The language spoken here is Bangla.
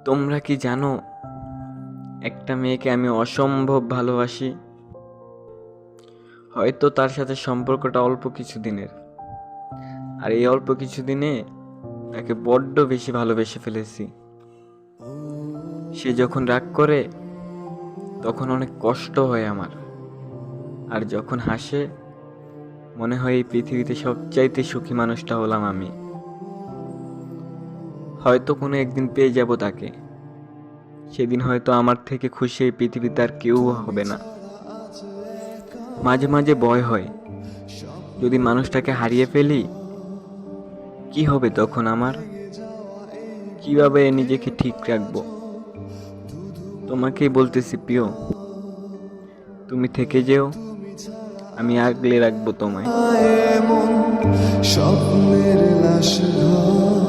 তোমরা কি জানো, একটা মেয়েকে আমি অসম্ভব ভালোবাসি। হয়তো তার সাথে সম্পর্কটা অল্প কিছু দিনের, আর এই অল্প কিছু দিনে তাকে বড্ড বেশি ভালোবেসে ফেলেছি। সে যখন রাগ করে তখন অনেক কষ্ট হয় আমার, আর যখন হাসে মনে হয় এই পৃথিবীতে সবচাইতে সুখী মানুষটা হলাম আমি। হয়তো কোনো একদিন পেয়ে যাব তাকে, সেদিন হয়তো আমার থেকে খুশি এই পৃথিবীতে আর কেউ হবে না। মাঝে মাঝে ভয় হয়, যদি মানুষটাকে হারিয়ে ফেলি কি হবে তখন আমার, কিভাবে নিজেকে ঠিক রাখবো। তোমাকেই বলতেছি প্রিয়, তুমি থেকে যেও, আমি আগলে রাখবো তোমায়। স্বপ্নের লাশ ঘর